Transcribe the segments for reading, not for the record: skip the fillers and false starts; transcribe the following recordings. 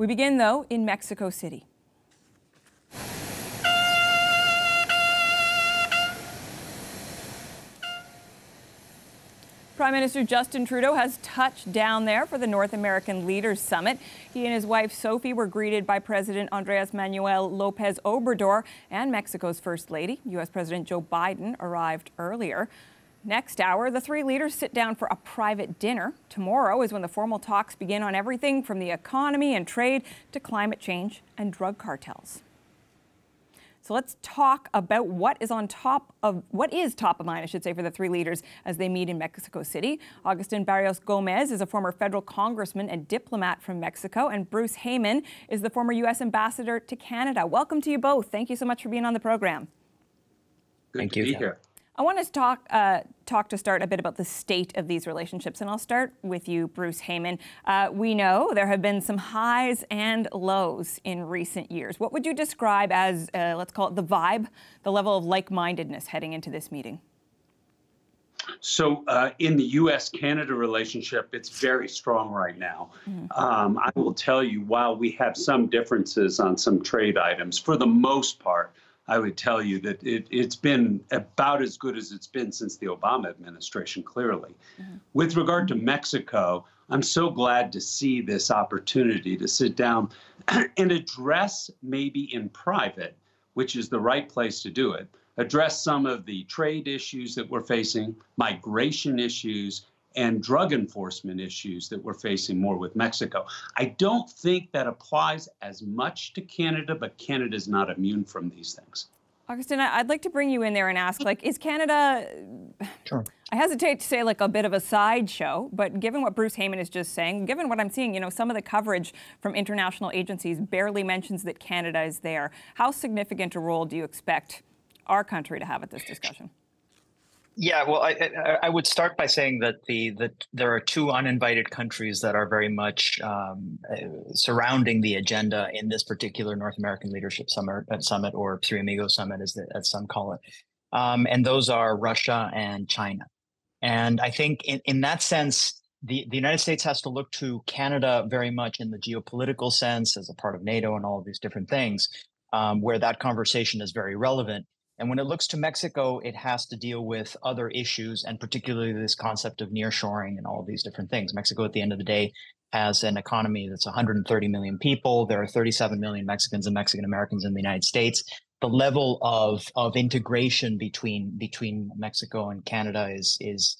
We begin, though, in Mexico City. Prime Minister Justin Trudeau has touched down there for the North American Leaders Summit. He and his wife Sophie were greeted by President Manuel Lopez Obrador and Mexico's First Lady. U.S. President Joe Biden arrived earlier. Next hour, the three leaders sit down for a private dinner. Tomorrow is when the formal talks begin on everything from the economy and trade to climate change and drug cartels. So let's talk about what is top of mind, I should say, for the three leaders as they meet in Mexico City. Agustín Barrios Gómez is a former federal congressman and diplomat from Mexico, and Bruce Heyman is the former U.S. ambassador to Canada. Welcome to you both. Thank you so much for being on the program. Thank you. Be here. I want to talk to start a bit about the state of these relationships, and I'll start with you, Bruce Heyman. We know there have been some highs and lows in recent years. What would you describe as, let's call it the vibe, the level of like-mindedness heading into this meeting? So in the U.S.-Canada relationship, it's very strong right now. I will tell you, while we have some differences on some trade items, for the most part, I would tell you that it's been about as good as it's been since the Obama administration, clearly. With regard to Mexico, I'm so glad to see this opportunity to sit down and address, maybe in private, which is the right place to do it, address some of the trade issues that we're facing, migration issues, and drug enforcement issues that we're facing more with Mexico. I don't think that applies as much to Canada, but Canada is not immune from these things. Agustín, I'd like to bring you in there and ask, is Canada, Sure. I hesitate to say a bit of a sideshow, but given what Bruce Heyman is just saying, given what I'm seeing, some of the coverage from international agencies barely mentions that Canada is there. How significant a role do you expect our country to have at this discussion? Yeah, well, I would start by saying that there are two uninvited countries that are very much surrounding the agenda in this particular North American Leadership Summit, or Three Amigos Summit, as some call it. And those are Russia and China. And I think in that sense, the United States has to look to Canada very much in the geopolitical sense as a part of NATO and all of these different things, where that conversation is very relevant. And when it looks to Mexico, it has to deal with other issues, and particularly this concept of nearshoring and all of these different things. Mexico, at the end of the day, has an economy that's 130 million people. There are 37 million Mexicans and Mexican Americans in the United States. The level of integration between Mexico and Canada is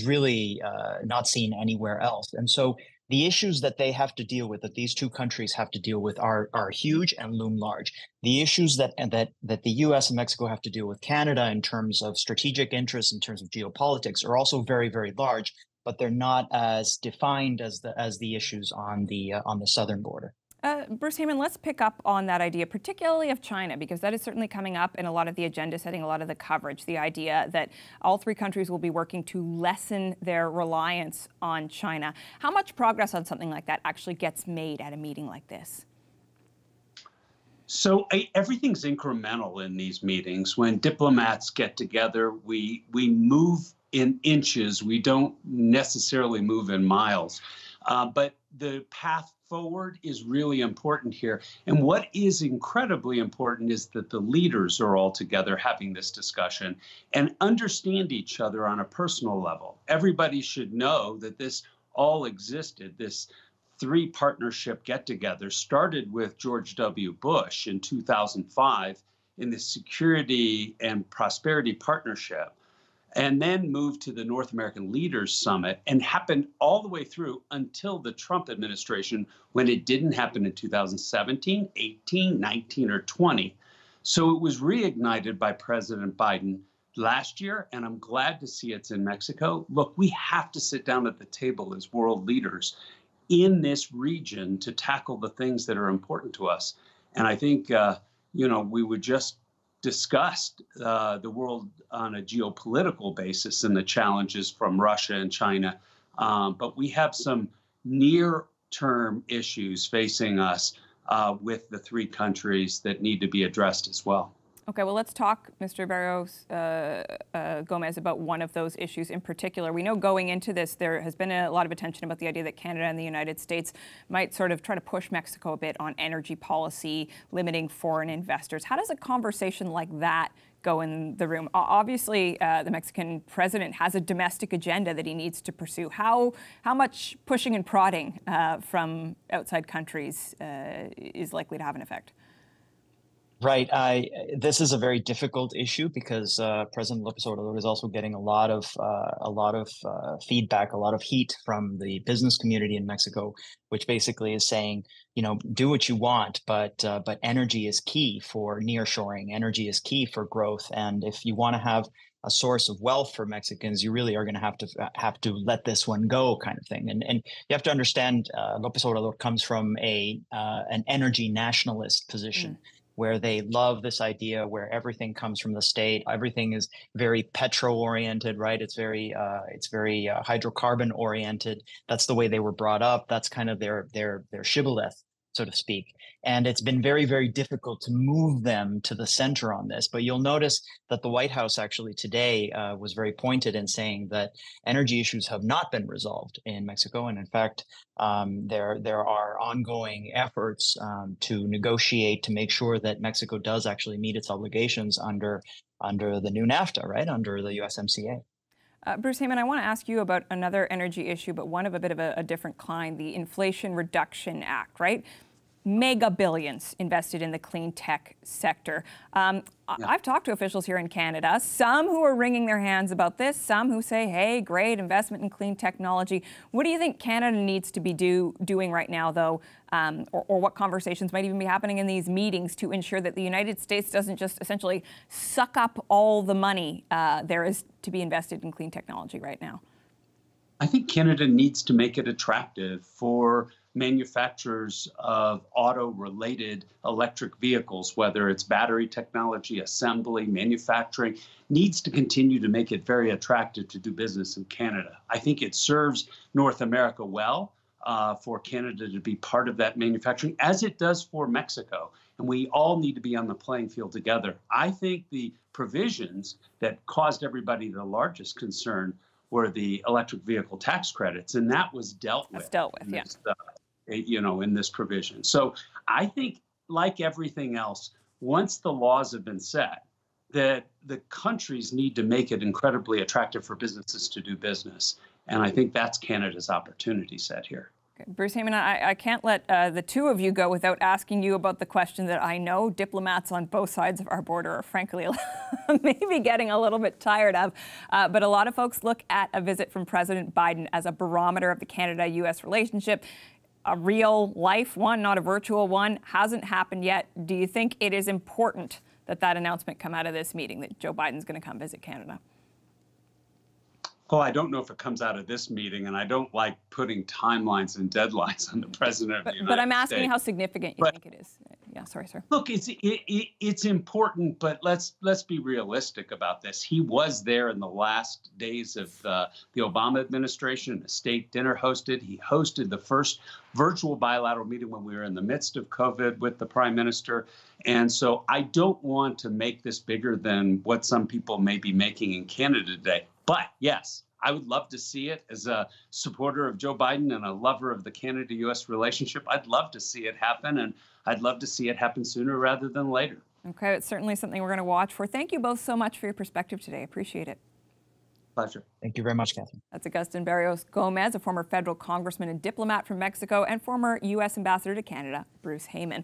really not seen anywhere else. And so the issues that they have to deal with, that these two countries have to deal with, are huge and loom large. The issues that the U.S. and Mexico have to deal with Canada in terms of strategic interests, in terms of geopolitics, are also very, very large, but they're not as defined as the issues on the southern border. Bruce Heyman, let's pick up on that idea, particularly of China, because that is certainly coming up in a lot of the agenda setting, a lot of the coverage, the idea that all three countries will be working to lessen their reliance on China. How much progress on something like that actually gets made at a meeting like this? So everything's incremental in these meetings. When diplomats get together, we move in inches. We don't necessarily move in miles. But the path forward is really important here. And what is incredibly important is that the leaders are all together having this discussion and understand each other on a personal level. Everybody should know that this all existed. This three partnership get-together started with George W. Bush in 2005 in the Security and Prosperity Partnership, and then moved to the North American Leaders Summit, and happened all the way through until the Trump administration, when it didn't happen in 2017, 18, 19, or 20. So it was reignited by President Biden last year, and I'm glad to see it's in Mexico. Look, we have to sit down at the table as world leaders in this region to tackle the things that are important to us. And I think, we would just discussed the world on a geopolitical basis and the challenges from Russia and China. But we have some near-term issues facing us with the three countries that need to be addressed as well. Okay, well, let's talk, Mr. Barrios Gómez, about one of those issues in particular. We know going into this, there has been a lot of attention about the idea that Canada and the United States might sort of try to push Mexico a bit on energy policy, limiting foreign investors. How does a conversation like that go in the room? Obviously, the Mexican president has a domestic agenda that he needs to pursue. How much pushing and prodding from outside countries is likely to have an effect? Right. This is a very difficult issue because President López Obrador is also getting a lot of feedback, a lot of heat from the business community in Mexico, which basically is saying, you know, do what you want, but energy is key for nearshoring. Energy is key for growth, and if you want to have a source of wealth for Mexicans, you really are going to have to let this one go, kind of thing. And you have to understand, López Obrador comes from an energy nationalist position, where they love this idea where everything comes from the state. Everything is very petro-oriented, right? It's very hydrocarbon oriented. That's the way they were brought up. That's kind of their shibboleth, so to speak. And it's been very, very difficult to move them to the center on this. But you'll notice that the White House actually today was very pointed in saying that energy issues have not been resolved in Mexico. And in fact, there are ongoing efforts to negotiate to make sure that Mexico does actually meet its obligations under the new NAFTA, right, under the USMCA. Bruce Heyman, I want to ask you about another energy issue, but one of a bit of a different kind, the Inflation Reduction Act, right? Mega billions invested in the clean tech sector. I've talked to officials here in Canada, some who are wringing their hands about this, some who say, hey, great investment in clean technology. What do you think Canada needs to be doing right now, though, or what conversations might even be happening in these meetings to ensure that the United States doesn't just essentially suck up all the money there is to be invested in clean technology right now? I think Canada needs to make it attractive for manufacturers of auto-related electric vehicles, whether it's battery technology, assembly, manufacturing, needs to continue to make it very attractive to do business in Canada. I think it serves North America well for Canada to be part of that manufacturing, as it does for Mexico. And we all need to be on the playing field together. I think the provisions that caused everybody the largest concern were the electric vehicle tax credits, and that was dealt with. In this provision. So I think, like everything else, once the laws have been set, that the countries need to make it incredibly attractive for businesses to do business. And I think that's Canada's opportunity set here. Okay. Bruce Heyman, I can't let the two of you go without asking you about the question that I know diplomats on both sides of our border are frankly maybe getting a little bit tired of. But a lot of folks look at a visit from President Biden as a barometer of the Canada-U.S. relationship. A real life one, not a virtual one, hasn't happened yet. Do you think it is important that that announcement come out of this meeting, that Joe Biden's going to come visit Canada? Oh, I don't know if it comes out of this meeting, and I don't like putting timelines and deadlines on the president of the United States. But I'm asking you how significant you think it is. Yeah, sorry, sir. Look, it's important, but let's be realistic about this. He was there in the last days of the Obama administration, a state dinner hosted. He hosted the first virtual bilateral meeting when we were in the midst of COVID with the Prime Minister. And so I don't want to make this bigger than what some people may be making in Canada today. But yes, I would love to see it as a supporter of Joe Biden and a lover of the Canada-U.S. relationship. I'd love to see it happen, and I'd love to see it happen sooner rather than later. Okay, it's certainly something we're going to watch for. Thank you both so much for your perspective today. Appreciate it. Pleasure. Thank you very much, Catherine. That's Agustín Barrios Gómez, a former federal congressman and diplomat from Mexico, and former U.S. ambassador to Canada, Bruce Heyman.